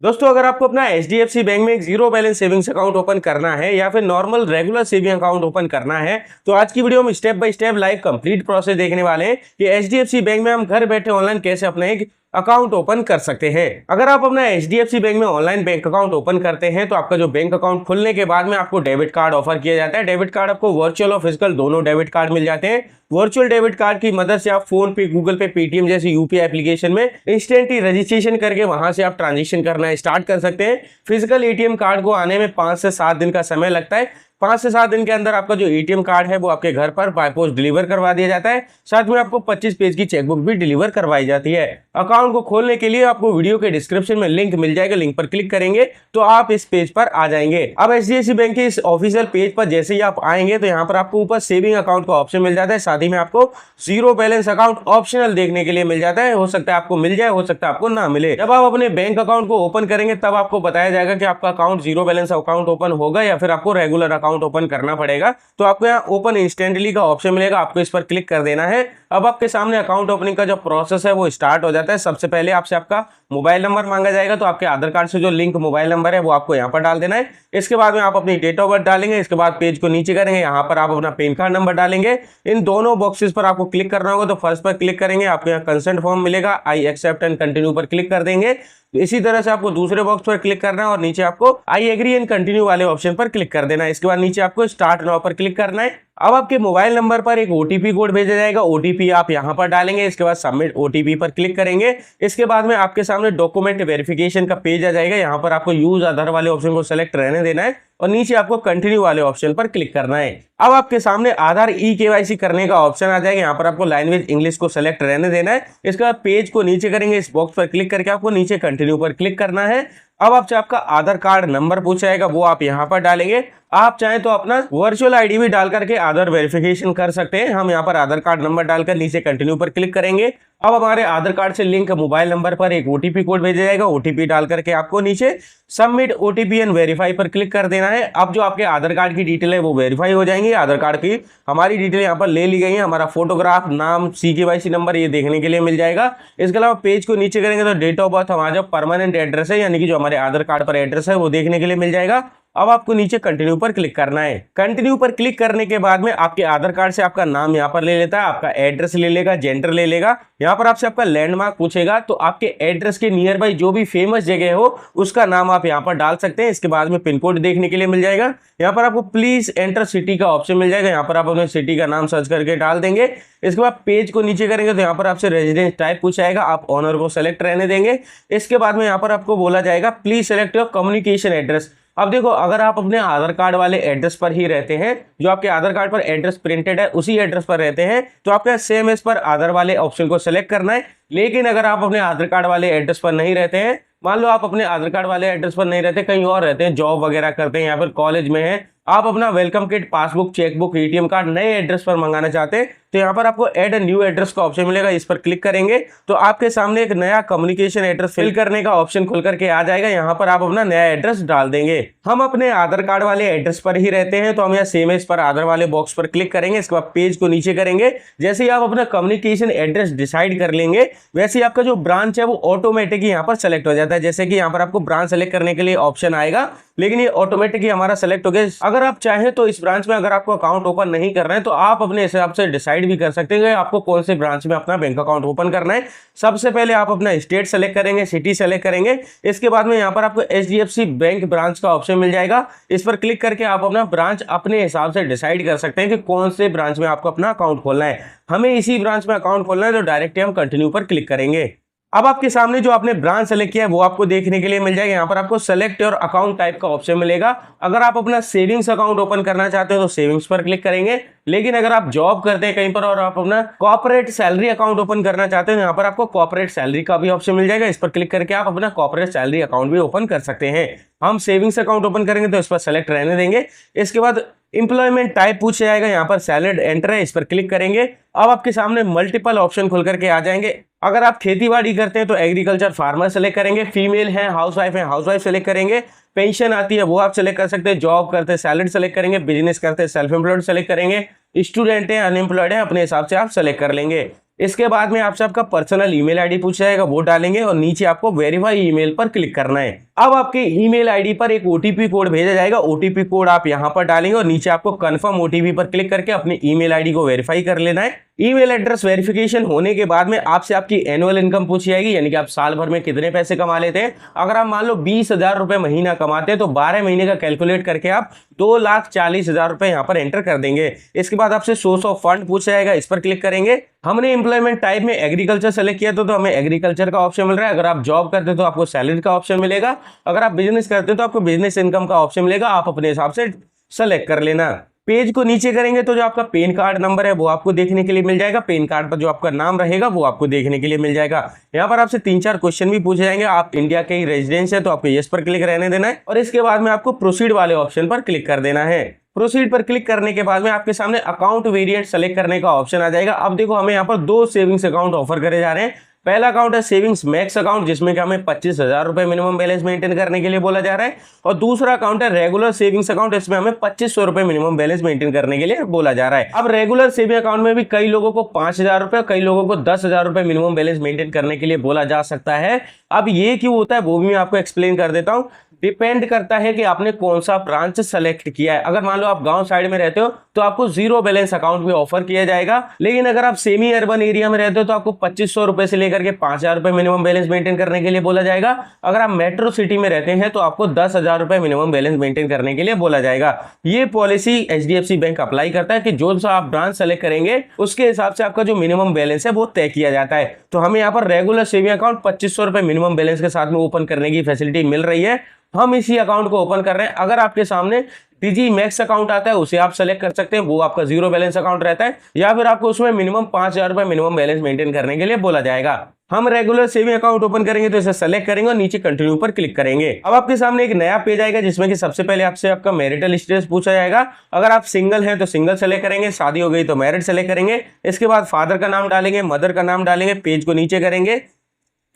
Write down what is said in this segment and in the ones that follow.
दोस्तों अगर आपको अपना HDFC बैंक में एक zero balance savings account open करना है या फिर normal regular saving account open करना है तो आज की वीडियो में step by step live complete process देखने वाले हैं कि HDFC बैंक में हम घर बैठे ऑनलाइन कैसे अपना एक अकाउंट ओपन कर सकते हैं। अगर आप अपना HDFC बैंक में ऑनलाइन बैंक अकाउंट ओपन करते हैं तो आपका जो बैंक अकाउंट खुलने के बाद में आपको डेबिट कार्ड ऑफर किया जाता है। डेबिट कार्ड आपको वर्चुअल और फिजिकल दोनों डेबिट कार्ड मिल जाते हैं। वर्चुअल डेबिट कार्ड की मदद से आप फोन पे, गूगल पे, पेटीएम जैसे यूपीआई एप्लीकेशन में इंस्टेंटली रजिस्ट्रेशन करके वहां से आप ट्रांजेक्शन करना स्टार्ट कर सकते हैं। फिजिकल एटीएम कार्ड को आने में 5 से 7 दिन का समय लगता है। 5 से 7 दिन के अंदर आपका जो एटीएम कार्ड है वो आपके घर पर बाय पोस्ट डिलीवर करवा दिया जाता है। साथ में आपको 25 पेज की चेकबुक भी डिलीवर करवाई जाती है। अकाउंट को खोलने के लिए आपको वीडियो के डिस्क्रिप्शन में लिंक मिल जाएगा, लिंक पर क्लिक करेंगे तो आप इस पेज पर आ जाएंगे। अब HDFC बैंक के इस ऑफिशियल पेज पर जैसे ही आप आएंगे तो यहाँ पर आपको ऊपर सेविंग अकाउंट का ऑप्शन मिल जाता है। साथ ही में आपको जीरो बैलेंस अकाउंट ऑप्शनल देखने के लिए मिल जाता है। हो सकता है आपको मिल जाए, हो सकता है आपको ना मिले। जब आप अपने बैंक अकाउंट को ओपन करेंगे तब आपको बताया जाएगा कि आपका account zero balance account open होगा या फिर आपको रेगुलर अकाउंट ओपन करना पड़ेगा। तो आपको यहाँ ओपन इंस्टेंटली का ऑप्शन मिलेगा, आपको इस पर क्लिक कर देना है। अब आपके सामने अकाउंट ओपनिंग का जो प्रोसेस है वो स्टार्ट हो जाता है। सबसे पहले आपसे आपका मोबाइल नंबर मांगा जाएगा, तो आपके आधार कार्ड से जो लिंक मोबाइल नंबर है वो आपको यहाँ पर डाल देना है। इसके बाद में आप अपनी डेट ऑफ बर्थ डालेंगे। इसके बाद पेज को नीचे करेंगे, यहाँ पर आप अपना पैन कार्ड नंबर डालेंगे। इन दोनों बॉक्सेस पर आपको क्लिक करना होगा। तो फर्स्ट पर क्लिक करेंगे, आपको यहाँ कंसेंट फॉर्म मिलेगा, आई एक्सेप्ट एंड कंटिन्यू पर क्लिक कर देंगे। इसी तरह से आपको दूसरे बॉक्स पर क्लिक करना है और नीचे आपको आई एग्री एंड कंटिन्यू वाले ऑप्शन पर क्लिक कर देना है। इसके बाद नीचे आपको स्टार्ट नाउ पर क्लिक करना है। अब आपके मोबाइल नंबर पर एक OTP कोड भेजा जाएगा, OTP आप यहां पर डालेंगे। इसके बाद सबमिट OTP पर क्लिक करेंगे। इसके बाद में आपके सामने डॉक्यूमेंट वेरिफिकेशन का पेज आ जाएगा। यहां पर आपको यूज आधार वाले ऑप्शन को सेलेक्ट रहने देना है और नीचे आपको कंटिन्यू वाले ऑप्शन पर क्लिक करना है। अब आपके सामने आधार KYC करने का ऑप्शन आ जाएगा। यहाँ पर आपको लैंग्वेज इंग्लिश को सेलेक्ट रहने देना है। इसके बाद पेज को नीचे करेंगे, इस बॉक्स पर क्लिक करके आपको नीचे कंटिन्यू पर क्लिक करना है। अब आपसे आपका आधार कार्ड नंबर पूछा जाएगा, वो आप यहाँ पर डालेंगे। आप चाहें तो अपना वर्चुअल ID भी डाल करके आधार वेरिफिकेशन कर सकते हैं। हम यहाँ पर आधार कार्ड नंबर डालकर नीचे कंटिन्यू पर क्लिक करेंगे। अब हमारे आधार कार्ड से लिंक मोबाइल नंबर पर एक OTP कोड भेजा जाएगा। OTP डाल करके आपको नीचे सबमिट OTP एंड वेरीफाई पर क्लिक कर देना है। अब जो आपके आधार कार्ड की डिटेल है वो वेरीफाई हो जाएंगी। आधार कार्ड की हमारी डिटेल यहाँ पर ले ली गई है। हमारा फोटोग्राफ, नाम, CKYC नंबर ये देखने के लिए मिल जाएगा। इसके अलावा पेज को नीचे करेंगे तो डेट ऑफ बर्थ, हमारा जो परमानेंट एड्रेस है यानी कि जो हमारे आधार कार्ड पर एड्रेस है वो देखने के लिए मिल जाएगा। अब आपको नीचे कंटिन्यू पर क्लिक करना है। कंटिन्यू पर क्लिक करने के बाद में आपके आधार कार्ड से आपका नाम यहाँ पर ले लेता है, आपका एड्रेस ले लेगा, जेंडर ले लेगा। यहाँ पर आपसे आपका लैंडमार्क पूछेगा, तो आपके एड्रेस के नियर बाई जो भी फेमस जगह हो उसका नाम आप यहाँ पर डाल सकते हैं। इसके बाद में पिन कोड देखने के लिए मिल जाएगा। यहाँ पर आपको प्लीज एंटर सिटी का ऑप्शन मिल जाएगा। यहाँ पर आप अपने सिटी का नाम सर्च करके डाल देंगे। इसके बाद पेज को नीचे करेंगे तो यहाँ पर आपसे रेजिडेंस टाइप पूछाएगा, आप ऑनर को सेलेक्ट रहने देंगे। इसके बाद में यहाँ पर आपको बोला जाएगा please select your communication address. अब देखो, अगर आप अपने आधार कार्ड वाले एड्रेस पर ही रहते हैं, जो आपके आधार कार्ड पर एड्रेस प्रिंटेड है उसी एड्रेस पर रहते हैं, तो आपका सेम इस पर आधार वाले ऑप्शन को सेलेक्ट करना है। लेकिन अगर आप अपने आधार कार्ड वाले एड्रेस पर नहीं रहते हैं, मान लो आप अपने आधार कार्ड वाले एड्रेस पर नहीं रहते, कहीं और रहते हैं, जॉब वगैरह करते हैं या फिर कॉलेज में हैं, आप अपना welcome kit, passbook, chequebook, ATM card नए एड्रेस पर मंगाना चाहते हैं, तो यहाँ पर आपको ऐड न्यू एड्रेस का ऑप्शन मिलेगा। इस पर क्लिक करेंगे तो आपके सामने एक नया कम्युनिकेशन एड्रेस फिल करने का ऑप्शन खुल करके आ जाएगा। यहाँ पर आप अपना नया एड्रेस डाल देंगे। हम अपने आधार कार्ड वाले एड्रेस पर ही रहते हैं तो हम यहाँ सेम एज पर आधार वाले बॉक्स पर क्लिक करेंगे। इसके बाद पेज को नीचे करेंगे। जैसे ही आप अपना कम्युनिकेशन एड्रेस डिसाइड कर लेंगे वैसे ही आपका जो ब्रांच है वो ऑटोमेटिक यहाँ पर सेलेक्ट हो जाता है। जैसे कि यहाँ पर आपको ब्रांच सेलेक्ट करने के लिए ऑप्शन आएगा, लेकिन ये ऑटोमेटिक ही हमारा सेलेक्ट हो गया। अगर आप चाहें तो इस ब्रांच में अगर आपको अकाउंट ओपन नहीं करना है तो आप अपने हिसाब से डिसाइड भी कर सकते हैं आपको कौन से ब्रांच में अपना बैंक अकाउंट ओपन करना है। सबसे पहले आप अपना स्टेट सेलेक्ट करेंगे, सिटी सेलेक्ट करेंगे। इसके बाद में यहाँ पर आपको HDFC बैंक ब्रांच का ऑप्शन मिल जाएगा। इस पर क्लिक करके आप अपना ब्रांच अपने हिसाब से डिसाइड कर सकते हैं कि कौन से ब्रांच में आपको अपना अकाउंट खोलना है। हमें इसी ब्रांच में अकाउंट खोलना है तो डायरेक्ट हम कंटिन्यू पर क्लिक करेंगे। अब आपके सामने जो आपने ब्रांच सेलेक्ट किया है वो आपको देखने के लिए मिल जाएगा। यहाँ पर आपको सेलेक्ट योर अकाउंट टाइप का ऑप्शन मिलेगा। अगर आप अपना सेविंग्स अकाउंट ओपन करना चाहते हो तो सेविंग्स पर क्लिक करेंगे। लेकिन अगर आप जॉब करते हैं कहीं पर और आप अपना कॉर्पोरेट सैलरी अकाउंट ओपन करना चाहते हैं, यहाँ पर आपको कॉर्पोरेट सैलरी का भी ऑप्शन मिल जाएगा। इस पर क्लिक करके आप अपना कॉर्पोरेट सैलरी अकाउंट भी ओपन कर सकते हैं। हम सेविंग्स अकाउंट ओपन करेंगे तो इस पर सेलेक्ट रहने देंगे। इसके बाद एम्प्लॉयमेंट टाइप पूछा जाएगा, यहाँ पर सैलरी एंटर है, इस पर क्लिक करेंगे। अब आपके सामने मल्टीपल ऑप्शन खुल करके आ जाएंगे। अगर आप खेतीबाड़ी करते हैं तो एग्रीकल्चर फार्मर सेलेक्ट करेंगे, फीमेल है, हाउसवाइफ है, हाउसवाइफ सेलेक्ट करेंगे, पेंशन आती है वो आप सेलेक्ट कर सकते हैं, जॉब करते हैं सैलरी सेलेक्ट करेंगे, बिजनेस करते हैं सेल्फ एम्प्लॉयड सेलेक्ट करेंगे, स्टूडेंट है, अनएम्प्लॉयड है, अपने हिसाब से आप सेलेक्ट कर लेंगे। इसके बाद में आपसे आपका पर्सनल ईमेल आईडी पूछा जाएगा, वो डालेंगे और नीचे आपको वेरीफाई ईमेल पर क्लिक करना है। अब आपके ईमेल आईडी पर एक ओटीपी कोड भेजा जाएगा, ओटीपी कोड आप यहां पर डालेंगे और नीचे आपको कंफर्म ओटीपी पर क्लिक करके अपनी ईमेल आईडी को वेरीफाई कर लेना है। ईमेल एड्रेस वेरिफिकेशन होने के बाद में आपसे आपकी एनुअल इनकम पूछी जाएगी, यानी कि आप साल भर में कितने पैसे कमा लेते हैं। अगर आप मान लो 20,000 रुपए महीना कमाते हैं तो 12 महीने का कैलकुलेट करके आप 2,40,000 रुपए यहां पर एंटर कर देंगे। इसके बाद आपसे सोर्स ऑफ फंड पूछा जाएगा, इस पर क्लिक करेंगे। हमने एम्प्लॉयमेंट टाइप में एग्रीकल्चर सेलेक्ट किया तो हमें एग्रीकल्चर का ऑप्शन मिल रहा है। अगर आप जॉब करते हो तो आपको सैलरी का ऑप्शन मिलेगा, अगर आप बिजनेस करते हो तो आपको बिजनेस इनकम का ऑप्शन मिलेगा, आप अपने हिसाब से सेलेक्ट कर लेना। पेज को नीचे करेंगे तो जो आपका पेन कार्ड नंबर है वो आपको देखने के लिए मिल जाएगा, पेन कार्ड पर जो आपका नाम रहेगा वो आपको देखने के लिए मिल जाएगा। यहाँ पर आपसे 3-4 क्वेश्चन भी पूछे जाएंगे, आप इंडिया के ही रेजिडेंस है तो आपको यस पर क्लिक रहने देना है और इसके बाद में आपको प्रोसीड वाले ऑप्शन पर क्लिक कर देना है। प्रोसीड पर क्लिक करने के बाद में आपके सामने अकाउंट वेरिएंट सेलेक्ट करने का ऑप्शन आ जाएगा। अब देखो हमें यहाँ पर 2 सेविंग्स अकाउंट ऑफर करे जा रहे हैं। पहला अकाउंट है सेविंग्स मैक्स अकाउंट, जिसमें कि हमें 25,000 रुपए मिनिमम बैलेंस मेंटेन करने के लिए बोला जा रहा है, और दूसरा अकाउंट है रेगुलर सेविंग्स अकाउंट, इसमें हमें 2,500 रुपए मिनिमम बैलेंस मेंटेन करने के लिए बोला जा रहा है। अब रेगुलर सेविंग अकाउंट में भी कई लोगों को 5,000 रुपए, कई लोगों को 10,000 रुपए मिनिमम बैलेंस मेंटेन करने के लिए बोला जा सकता है। अब ये क्यों होता है वो भी मैं आपको एक्सप्लेन कर देता हूँ। डिपेंड करता है कि आपने कौन सा ब्रांच सेलेक्ट किया है। अगर मान लो आप गांव साइड में रहते हो तो आपको 0 बैलेंस अकाउंट भी ऑफर किया जाएगा, लेकिन अगर आप सेमी अर्बन एरिया में रहते हो तो आपको 2,500 रुपए से लेकर के 5,000 रुपए मिनिमम बैलेंस मेंटेन करने के लिए बोला जाएगा। अगर आप मेट्रो सिटी में रहते हैं तो आपको 10,000 रुपए मिनिमम बैलेंस मेंटेन करने के लिए बोला जाएगा। ये पॉलिसी एचडीएफसी बैंक अप्लाई करता है कि जो सा आप ब्रांच सेलेक्ट करेंगे उसके हिसाब से आपका जो मिनिमम बैलेंस है वो तय किया जाता है। तो हमें यहाँ पर रेगुलर सेविंग अकाउंट 2,500 रुपए मिनिमम बैलेंस के साथ में ओपन करने की फैसिलिटी मिल रही है। हम इसी अकाउंट को ओपन कर रहे हैं। अगर आपके सामने डिजी मैक्स अकाउंट आता है उसे आप सेलेक्ट कर सकते हैं, वो आपका 0 बैलेंस अकाउंट रहता है, या फिर आपको उसमें मिनिमम 5,000 रुपए मिनिमम बैलेंस मेंटेन करने के लिए बोला जाएगा। हम रेगुलर सेविंग अकाउंट ओपन करेंगे तो इसे सेलेक्ट करेंगे और नीचे कंटिन्यू पर क्लिक करेंगे। अब आपके सामने एक नया पेज आएगा जिसमें कि सबसे पहले आपसे आपका मैरिटल स्टेटस पूछा जाएगा। अगर आप सिंगल हैं तो सिंगल सेलेक्ट करेंगे, शादी हो गई तो मैरिड सेलेक्ट करेंगे। इसके बाद फादर का नाम डालेंगे, मदर का नाम डालेंगे, पेज को नीचे करेंगे।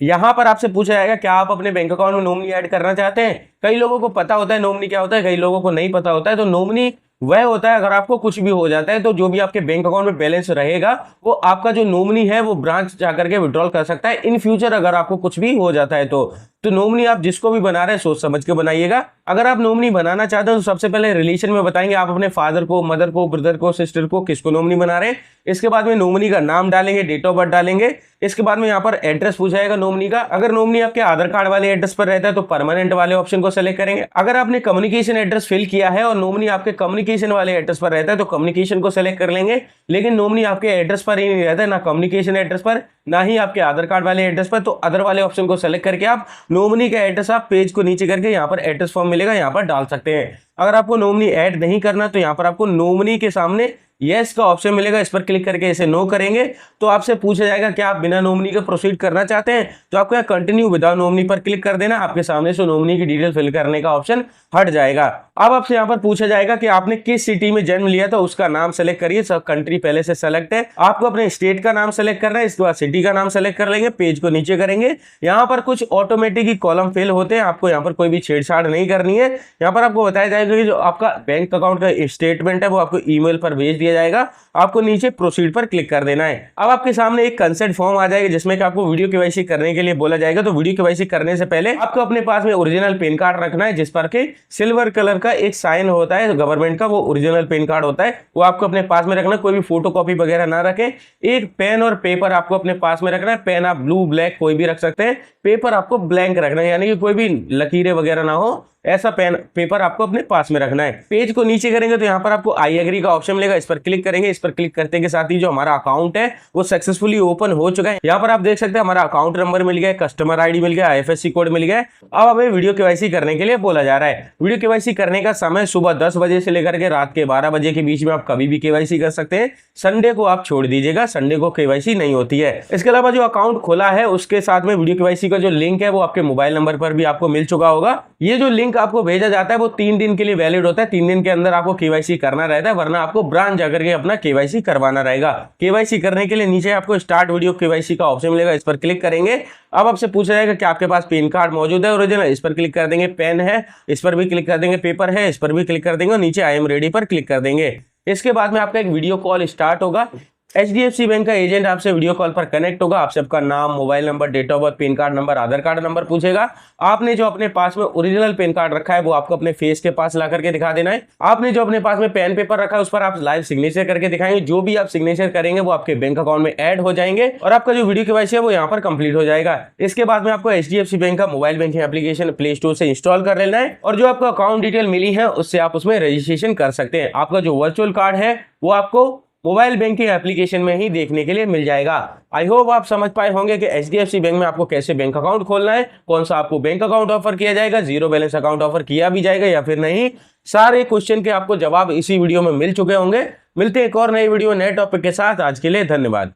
यहां पर आपसे पूछा जाएगा क्या आप अपने बैंक अकाउंट में नॉमिनी ऐड करना चाहते हैं। कई लोगों को पता होता है नॉमिनी क्या होता है, कई लोगों को नहीं पता होता है। तो नॉमिनी वह होता है अगर आपको कुछ भी हो जाता है तो जो भी आपके बैंक अकाउंट में बैलेंस रहेगा वो आपका जो नॉमिनी है वो ब्रांच जाकर के विड्रॉल कर सकता है इन फ्यूचर अगर आपको कुछ भी हो जाता है तो नॉमिनी आप जिसको भी बना रहे हैं सोच समझ के बनाइएगा। अगर आप नॉमिनी बनाना चाहते हो तो सबसे पहले रिलेशन में बताएंगे आप अपने फादर को, मदर को, ब्रदर को, सिस्टर को, किसको नॉमिनी बना रहे हैं। इसके बाद में नॉमिनी का नाम डालेंगे, डेट ऑफ बर्थ डालेंगे। इसके बाद में यहाँ पर एड्रेस पूछा जाएगा नॉमिनी का। अगर नॉमिनी आपके आधार कार्ड वाले एड्रेस पर रहता है तो परमानेंट वाले ऑप्शन को सेलेक्ट करेंगे। अगर आपने कम्युनिकेशन एड्रेस फिल किया है और नॉमिनी आपके कम्युनिकेशन वाले एड्रेस पर रहता है तो कम्युनिकेशन को सेलेक्ट कर लेंगे। लेकिन नॉमिनी आपके एड्रेस पर ही नहीं रहता है, ना कम्युनिकेशन एड्रेस पर ना ही आपके आधार कार्ड वाले एड्रेस पर, तो अदर वाले ऑप्शन को सेलेक्ट करके आप नॉमिनी का एड्रेस आप पेज को नीचे करके यहाँ पर एड्रेस फॉर्म मिलेगा यहाँ पर डाल सकते हैं। अगर आपको नॉमिनी ऐड नहीं करना तो यहाँ पर आपको नॉमिनी के सामने यस का ऑप्शन मिलेगा, इस पर क्लिक करके इसे नो करेंगे तो आपसे पूछा जाएगा कि आप बिना नॉमिनी के प्रोसीड करना चाहते हैं तो आपको यहाँ कंटिन्यू विदाउट नॉमिनी पर क्लिक कर देना। आपके सामने से नॉमिनी की डिटेल फिल करने का ऑप्शन हट जाएगा। अब आपसे यहाँ पर पूछा जाएगा कि आपने किस सिटी में जन्म लिया था उसका नाम सेलेक्ट करिए। सब कंट्री पहले से सेलेक्ट है, आपको अपने स्टेट का नाम सेलेक्ट करना है। इसके बाद सिटी का नाम सेलेक्ट कर लेंगे, पेज को नीचे करेंगे। यहाँ पर कुछ ऑटोमेटिक ही कॉलम फिल होते हैं, आपको यहाँ पर कोई भी छेड़छाड़ नहीं करनी है। यहाँ पर आपको बताया जाएगा कि जो आपका बैंक अकाउंट का स्टेटमेंट है वो आपको ईमेल पर भेज दिया जाएगा। आपको नीचे प्रोसीड पर क्लिक कर देना है। अब आपके सामने एक कंसेंट फॉर्म आ जाएगा जिसमें कि आपको वीडियो केवाईसी करने के लिए बोला जाएगा। तो वीडियो केवाईसी करने से पहले आपको अपने पास में ओरिजिनल पेन कार्ड रखना है जिस पर के सिल्वर कलर का एक साइन होता है गवर्नमेंट का, वो ओरिजिनल पेन कार्ड होता है, वो आपको अपने पास में रखना। कोई भी फोटो कॉपी वगैरह ना रखें। एक पेन और पेपर आपको अपने पास में रखना है। पेन आप ब्लू ब्लैक कोई भी रख सकते हैं, पेपर आपको ब्लैंक रखना है, यानी कि कोई भी लकीरें वगैरह ना हो, ऐसा पेन पेपर आपको अपने पास में रखना है। पेज को नीचे करेंगे तो यहाँ पर आपको आई एग्री का ऑप्शन मिलेगा, इस पर क्लिक करेंगे। इस पर क्लिक करते के साथ ही जो हमारा अकाउंट है वो सक्सेसफुली ओपन हो चुका है। यहाँ पर आप देख सकते हैं हमारा अकाउंट नंबर मिल गया, कस्टमर आईडी मिल गया, IFSC कोड मिल गया। अब हमें वीडियो केवाईसी करने के लिए बोला जा रहा है। वीडियो केवाईसी करने का समय सुबह 10 बजे से लेकर के रात के 12 बजे के बीच में आप कभी भी केवाईसी कर सकते हैं। संडे को आप छोड़ दीजिएगा, संडे को केवाईसी नहीं होती है। इसके अलावा जो अकाउंट खोला है उसके साथ में वीडियो केवाईसी का जो लिंक है वो आपके मोबाइल नंबर पर भी आपको मिल चुका होगा। ये जो लिंक आपको भेजा जाता है वो 3 दिन के लिए वैलिड होता है। 3 दिन के अंदर आपको केवाईसी करना रहता है, वरना आपको ब्रांच जाकर के अपना केवाईसी करवाना रहेगा। केवाईसी करने के लिए नीचे आपको स्टार्ट वीडियो केवाईसी का ऑप्शन मिलेगा, इस पर क्लिक करेंगे। अब आपसे पूछा जाएगा कि आपके पास पैन कार्ड मौजूद है ओरिजिनल, इस पर क्लिक कर देंगे। पेन है, इस पर भी क्लिक कर देंगे। पेपर है, इस पर भी क्लिक कर देंगे और नीचे आई एम रेडी पर क्लिक कर देंगे। इसके बाद में आपका एक वीडियो कॉल स्टार्ट होगा। HDFC बैंक का एजेंट आपसे वीडियो कॉल पर कनेक्ट होगा, आपसे आपका नाम, mobile number, date of birth, PAN card number, Aadhaar card number पूछेगा। आपने जो अपने पास में ओरिजिनल पैन कार्ड रखा है वो आपको अपने फेस के पास ला करके दिखा देना है। आपने जो अपने पास में पेन पेपर रखा है उस पर आप लाइव सिग्नेचर करके दिखाएंगे। जो भी आप सिग्नेचर करेंगे वो आपके बैंक अकाउंट में ऐड हो जाएंगे और आपका जो वीडियो केवाईसी है वो यहाँ पर कंप्लीट हो जाएगा। इसके बाद में आपको HDFC बैंक का mobile banking application play store से इंस्टॉल कर लेना है और जो आपको अकाउंट डिटेल मिली है उससे आप उसमें रजिस्ट्रेशन कर सकते हैं। आपका जो वर्चुअल कार्ड है वो आपको मोबाइल बैंकिंग एप्लीकेशन में ही देखने के लिए मिल जाएगा। आई होप आप समझ पाए होंगे कि HDFC बैंक में आपको कैसे बैंक अकाउंट खोलना है, कौन सा आपको बैंक अकाउंट ऑफर किया जाएगा, जीरो बैलेंस अकाउंट ऑफर किया भी जाएगा या फिर नहीं। सारे क्वेश्चन के आपको जवाब इसी वीडियो में मिल चुके होंगे। मिलते हैं एक और नई वीडियो नए टॉपिक के साथ। आज के लिए धन्यवाद।